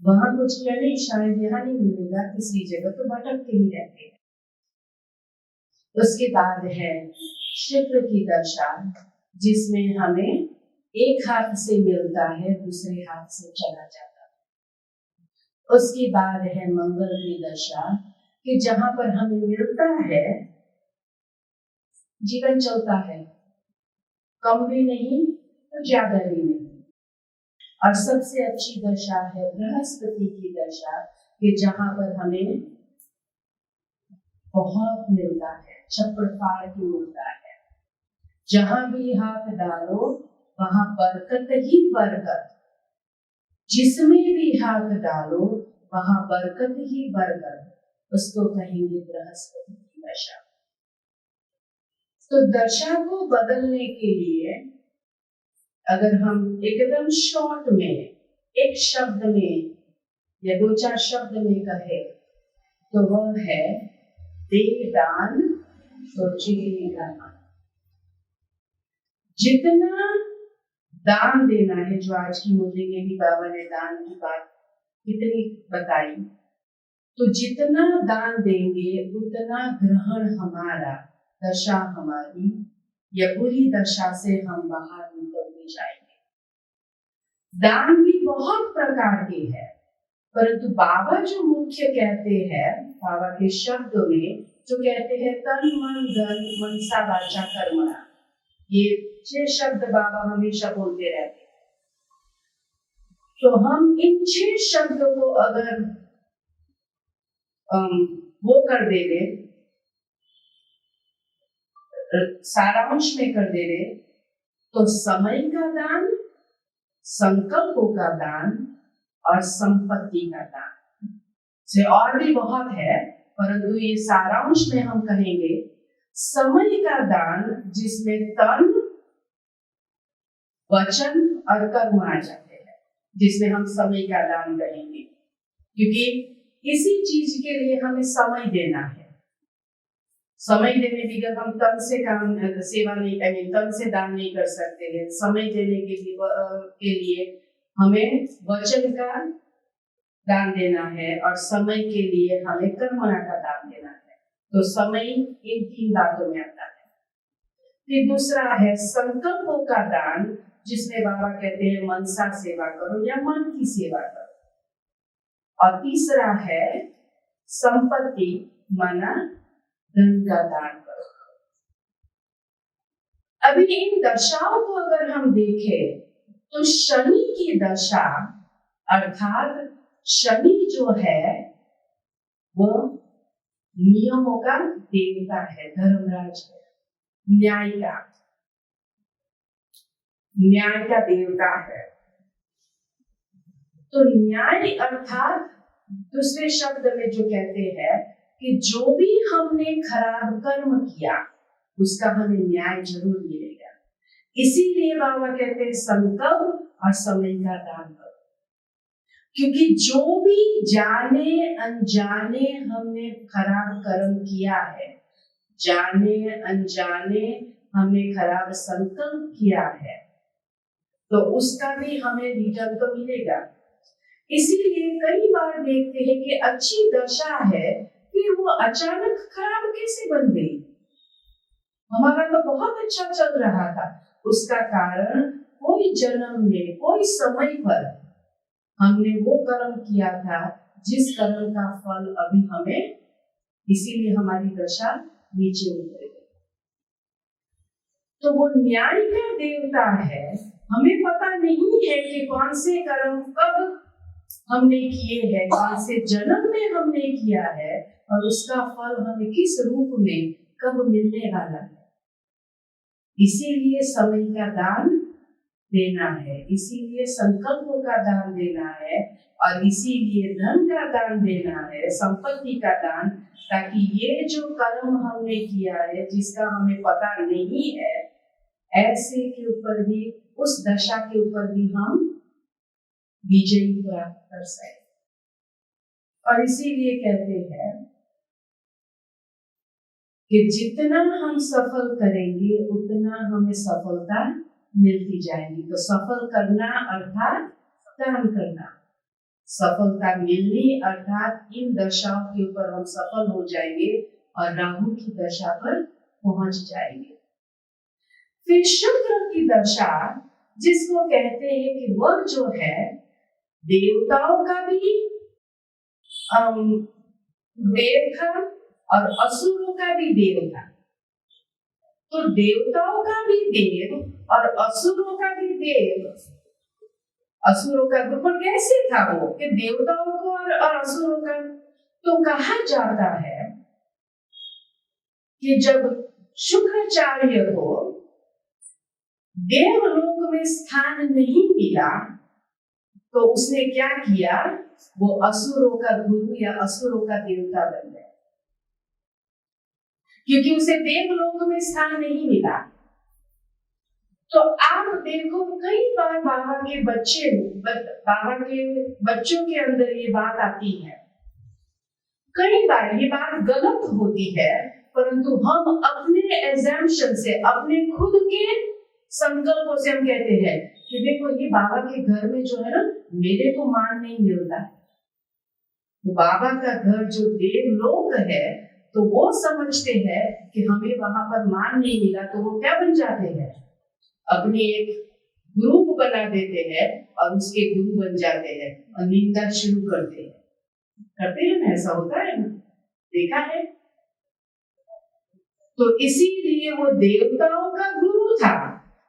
वहां कुछ नहीं, शायद यहाँ नहीं मिलेगा, तीसरी जगह तो भटकते ही रहते हैं। उसके बाद है शुक्र की दशा, जिसमें हमें एक हाथ से मिलता है, दूसरे हाथ से चला जाता है। उसके बाद है मंगल की दशा, कि जहां पर हमें मिलता है जीवन चलता है, कम भी नहीं तो ज्यादा भी नहीं। और सबसे अच्छी दशा है बृहस्पति की दशा, कि जहां पर हमें बहुत मिलता है, छप्पड़ फाड़ के मिलता है। जहां भी हाथ डालो वहां बरकत ही बरकत, जिसमें भी हाथ डालो वहां बरकत ही बरकत, उसको कहेंगे बृहस्पति की दशा। तो दशा को बदलने के लिए अगर हम एकदम शॉर्ट में, एक शब्द में या दो चार शब्द में कहे, तो वह है देवदान तो दान। जितना दान देना है, जो आज की मुरली में भी बाबा ने दान की बात कितनी बताई, तो जितना दान देंगे उतना ग्रहण हमारा, दशा हमारी या बुरी दशा से हम बाहर निकलते जाएंगे। दान भी बहुत प्रकार के हैं, परंतु बाबा जो मुख्य कहते हैं, बाबा के शब्दों में जो कहते हैं तन मन धन मनसा वाचा कर्मणा, ये 6 शब्द बाबा हमेशा बोलते रहते हैं। तो हम इन 6 शब्दों को अगर वो कर दे रहे, सारांश में कर दे रहे, तो समय का दान, संकल्पों का दान और संपत्ति का दान से और भी बहुत है, परंतु ये सारांश में हम कहेंगे समय का दान, जिसमें तन वचन और कर्म आ जाते हैं, जिसमें हम समय का दान कहेंगे, क्योंकि किसी चीज के लिए हमें समय देना है। समय देने बगैर हम तन से काम सेवा नहीं, तन से दान नहीं कर सकते हैं। समय देने के लिए हमें वचन का दान देना है और समय के लिए हमें कर्मणा का दान देना है। तो समय इन 3 बातों में आता है। फिर दूसरा है संकल्पों का दान, जिसमें बाबा कहते हैं मनसा सेवा करो या मन की सेवा करो। और तीसरा है संपत्ति, मना धन का दान करो। अभी इन दशाओं को अगर हम देखें तो शनि की दशा, अर्थात शनि जो है वो नियमों का देवता है, धर्मराज है, न्याय का देवता है। तो न्याय अर्थात दूसरे शब्द में जो कहते हैं कि जो भी हमने खराब कर्म किया उसका हमें न्याय जरूर मिलेगा। इसीलिए बाबा कहते हैं संकल्प और समय का दान करो, क्योंकि जो भी जाने अनजाने हमने खराब कर्म किया है, जाने अनजाने हमने खराब संकल्प किया है, तो उसका भी हमें रिटर्न तो मिलेगा। इसीलिए कई बार देखते हैं कि अच्छी दशा है, फिर वो अचानक खराब कैसे बन गई। हमारा तो बहुत अच्छा चल रहा था, उसका कारण कोई जन्म में कोई समय पर हमने वो कर्म किया था जिस कर्म का फल अभी हमें, इसीलिए हमारी दशा नीचे उतर गई। तो वो न्याय का देवता है। हमें पता नहीं है कि कौन से कर्म कब हमने किए हैं, कौन से जन्म में हमने किया है और उसका फल हमें किस रूप में कब मिलने वाला है। इसीलिए समय का दान देना है, इसीलिए संकल्पों का दान देना है और इसीलिए धन का दान देना है, संपत्ति का दान, ताकि ये जो कर्म हमने किया है जिसका हमें पता नहीं है, ऐसे के ऊपर भी, उस दशा के ऊपर भी हम विजय प्राप्त कर सके। और इसीलिए कहते हैं कि जितना हम सफल करेंगे उतना हमें सफलता मिलती जाएगी। तो सफल करना अर्थात दान करना, सफलता मिलनी अर्थात इन दशाओं के ऊपर हम सफल हो जाएंगे और राहु की दशा पर पहुंच जाएंगे। फिर शुक्र की दशा, जिसको कहते हैं कि वह जो है देवताओं का भी देव था और असुरों का भी देव था। तो देवताओं का भी देव और असुरों का भी देव, असुरों का ग्रुप कैसे था वो कि देवताओं को और असुरों का, तो कहा जाता है कि जब शुक्राचार्य को देवलोक में स्थान नहीं मिला तो उसने क्या किया, वो असुरों का गुरु या असुरों का देवता बन गया, क्योंकि उसे देवलोक में स्थान नहीं मिला। तो आप देखो कई बार बाबा के बच्चों के अंदर ये बात आती है, कई बार ये बात गलत होती है, परंतु हम अपने एजम्पशन से, अपने खुद के संकल्पों से हम कहते हैं कि देखो ये बाबा के घर में जो है ना मेरे को मान नहीं मिलता है। तो बाबा का घर जो देवलोक है तो वो समझते हैं कि हमें वहां पर मान नहीं मिला, तो वो क्या बन जाते हैं, अपने एक ग्रुप बना देते हैं और उसके गुरु बन जाते हैं और निंदा शुरू करते हैं ना, ऐसा होता है ना, देखा है। तो इसीलिए वो देवताओं का गुरु था,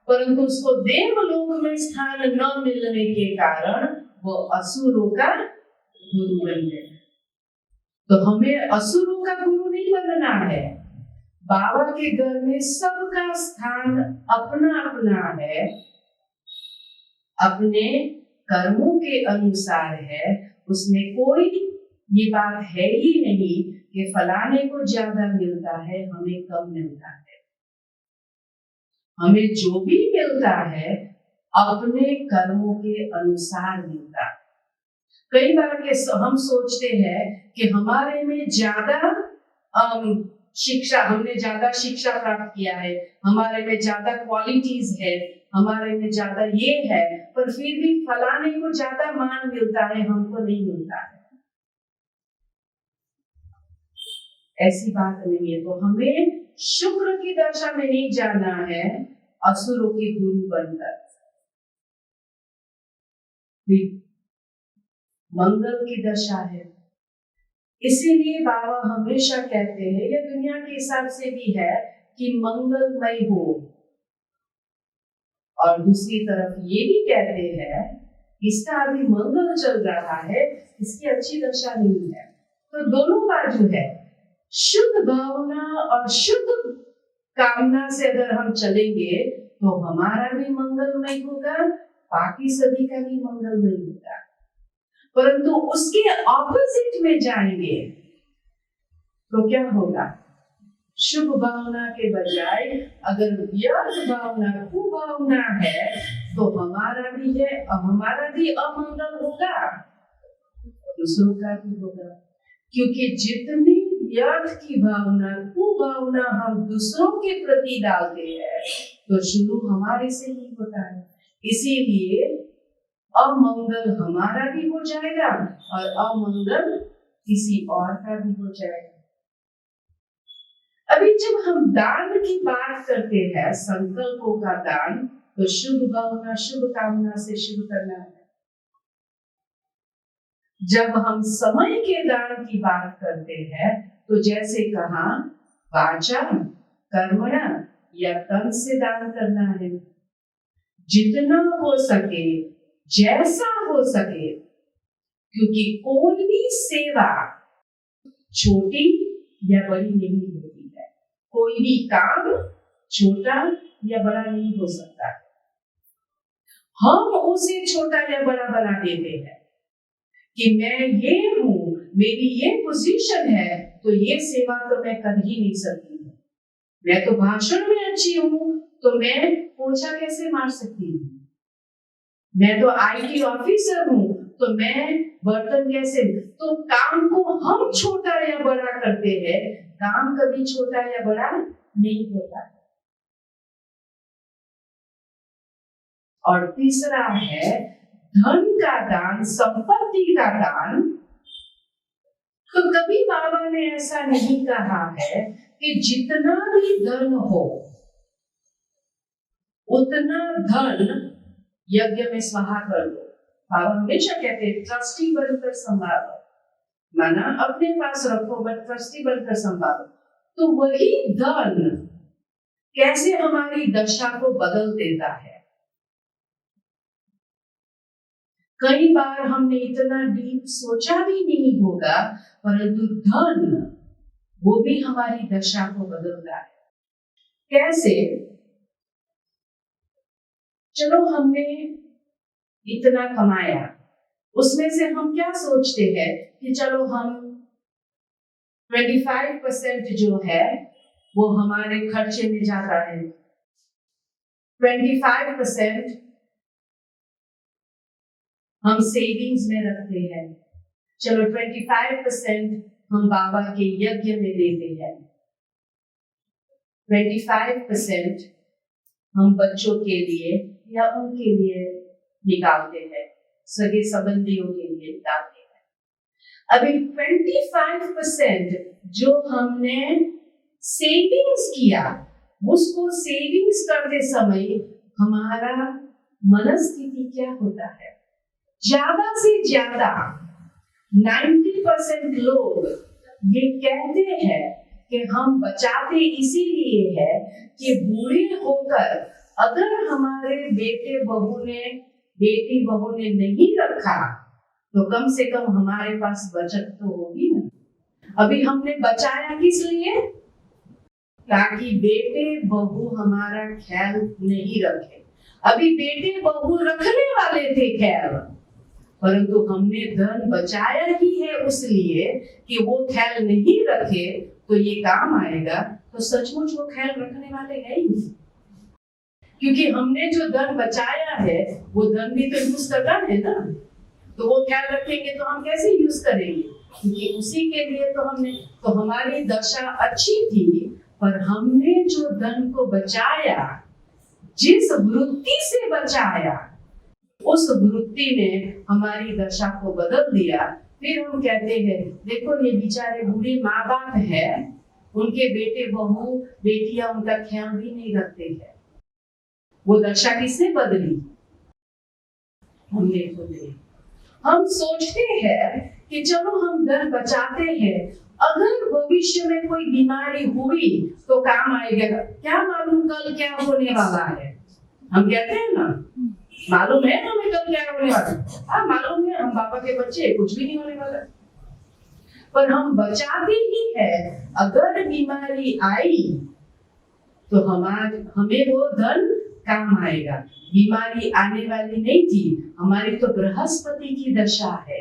परंतु उसको देवलोक में स्थान न मिलने के कारण वो असुरों का गुरु बन गया। तो हमें असुरों का गुरु नहीं बनना है। बाबा के घर में सबका स्थान अपना अपना है, अपने कर्मों के अनुसार है। उसमें कोई ये बात है ही नहीं कि फलाने को ज्यादा मिलता है, हमें कम मिलता है। हमें जो भी मिलता है अपने कर्मों के अनुसार मिलता है। कई बार के हम सोचते हैं कि हमारे में ज्यादा शिक्षा, हमने ज्यादा शिक्षा प्राप्त किया है, हमारे में ज्यादा क्वालिटीज है, हमारे में ज्यादा ये है, पर फिर भी फलाने को ज्यादा मान मिलता है, हमको नहीं मिलता है। ऐसी बात नहीं है। तो हमें शुक्र की दशा में नहीं जाना है असुरों के गुरु बनकर। मंगल की दशा है, इसीलिए बाबा हमेशा कहते हैं, ये दुनिया के हिसाब से भी है कि मंगलमय हो, और दूसरी तरफ ये भी कहते हैं इसका अभी मंगल चल रहा है, इसकी अच्छी दशा नहीं है। तो दोनों बाजू है, शुद्ध भावना और शुद्ध कामना से अगर हम चलेंगे तो हमारा भी मंगलमय होगा, बाकी सभी का भी मंगलमय होगा। परंतु उसके ऑपोजिट में जाएंगे तो क्या होगा, शुभ भावना के बजाय अगर व्यर्थ भावना, कुभावना है तो हमारा भी है, अब हमारा भी अमंगल होगा, दूसरों का भी होगा। क्योंकि जितनी व्यर्थ की भावना, कुभावना हम दूसरों के प्रति डालते हैं तो शुरू हमारे से ही होता है। इसीलिए अमंगल हमारा भी हो जाएगा और अमंगल किसी और का भी हो जाएगा। अभी जब हम दान की बात करते हैं, संकल्पों का दान, तो शुभ भावना, शुभ कामना से शुरू करना है। जब हम समय के दान की बात करते हैं तो जैसे कहा वाचा, कर्मणा या तन से दान करना है, जितना हो सके, जैसा हो सके, क्योंकि कोई भी सेवा छोटी या बड़ी नहीं होती है, कोई भी काम छोटा या बड़ा नहीं हो सकता। हम उसे छोटा या बड़ा बना देते हैं कि मैं ये हूं, मेरी ये पोजीशन है, तो ये सेवा तो मैं कर ही नहीं सकती हूँ। मैं तो भाषण में अच्छी हूँ, तो मैं पोछा कैसे मार सकती हूँ। मैं तो IT ऑफिसर हूँ, तो मैं बर्तन कैसे। तो काम को हम छोटा या बड़ा करते हैं, काम कभी छोटा या बड़ा नहीं होता है। और तीसरा है धन का दान, संपत्ति का दान, तो कभी बाबा ने ऐसा नहीं कहा है कि जितना भी धन हो उतना धन यज्ञ में स्वाहा कर दो। बाबा हमेशा कहते हैं ट्रस्टी बनकर संभालो, माना अपने पास रखो बट ट्रस्टी बनकर संभालो। तो वही धन कैसे हमारी दशा को बदल देता है। कई बार हमने इतना डीप सोचा भी नहीं होगा, परंतु धन वो भी हमारी दशा को बदलता है। कैसे? चलो हमने इतना कमाया, उसमें से हम क्या सोचते हैं कि चलो हम 25% जो है वो हमारे खर्चे में जाता है, 25% हम सेविंग्स में रखते हैं, चलो 25% हम बाबा के यज्ञ में देते हैं, 25% हम बच्चों के लिए या उनके लिए निकालते हैं, सगे संबंधियों के लिए निकालते हैं। अभी 25% जो हमने सेविंग्स किया, उसको सेविंग्स करते समय हमारा मनस्थिति क्या होता है? ज्यादा से ज्यादा 90% लोग ये कहते हैं कि हम बचाते इसीलिए है कि बूढ़े होकर अगर हमारे बेटी बहू ने नहीं रखा तो कम से कम हमारे पास बचत तो होगी ना। अभी हमने बचाया किस लिए? ताकि बेटे बहू हमारा ख्याल नहीं रखे। अभी बेटे बहू रखने वाले थे ख्याल, परंतु हमने धन बचाया ही है उसलिए कि वो ख्याल नहीं रखे तो ये काम आएगा, तो सचमुच वो ख्याल रखने वाले है ही नहीं। क्योंकि हमने जो धन बचाया है वो धन भी तो यूज करना है ना, तो वो ख्याल रखेंगे तो हम कैसे यूज करेंगे? क्योंकि उसी के लिए तो हमने, तो हमारी दशा अच्छी थी, पर हमने जो धन को बचाया, जिस वृत्ति से बचाया, उस वृत्ति ने हमारी दशा को बदल दिया। फिर हम कहते हैं देखो ये बेचारे बूढ़े माँ बाप है, उनके बेटे बहू बेटियां उनका ख्याल भी नहीं रखते हैं। वो दशा किसने बदली? हमने बदली। हम सोचते हैं कि चलो हम धन बचाते हैं, अगर भविष्य में कोई बीमारी हुई तो काम आएगा, क्या मालूम कल क्या होने वाला है। हम कहते हैं ना, मालूम है हमें कल क्या होने वाला है। हाँ मालूम है, हम बाबा के बच्चे, कुछ भी नहीं होने वाला, पर हम बचाते ही है। अगर बीमारी आई तो हमें वो धन काम आएगा। बीमारी आने वाली नहीं थी, हमारी तो बृहस्पति की दशा है,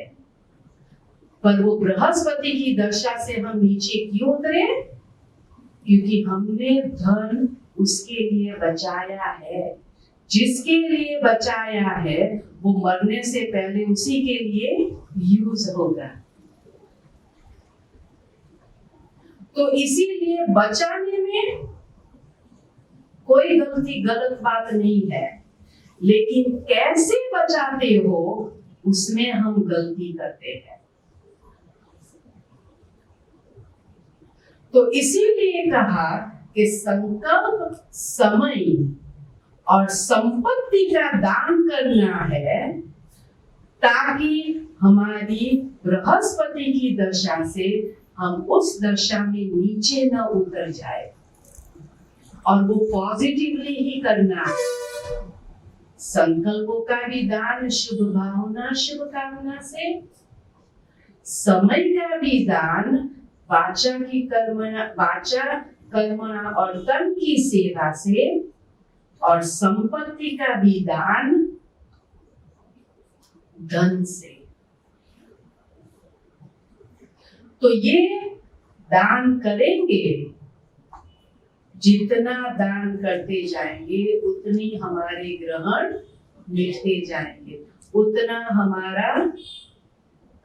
पर वो बृहस्पति की दशा से हम नीचे क्यों उतरे? क्योंकि हमने धन उसके लिए बचाया है। जिसके लिए बचाया है वो मरने से पहले उसी के लिए यूज होगा। तो इसीलिए बचाने में कोई गलत बात नहीं है, लेकिन कैसे बचाते हो उसमें हम गलती करते हैं। तो इसीलिए कहा कि संकल्प, समय और संपत्ति का दान करना है, ताकि हमारी बृहस्पति की दशा से हम उस दशा में नीचे न उतर जाए, और वो पॉजिटिवली ही करना है। संकल्पों का भी दान शुभ भावना शुभ कामना से, समय का भी दान वाचा कर्मणा और तन की सेवा से, और संपत्ति का भी दान धन से। तो ये दान करेंगे, जितना दान करते जाएंगे उतनी हमारे ग्रहण मिटते जाएंगे, उतना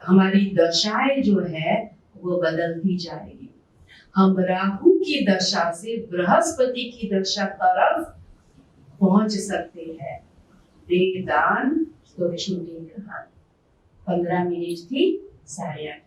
हमारी दशाएं जो है वो बदलती जाएगी। हम राहु की दशा से बृहस्पति की दशा तरफ पहुंच सकते हैं। देह दान तो विष्णु ने कहा 15 मिनट थी 8:30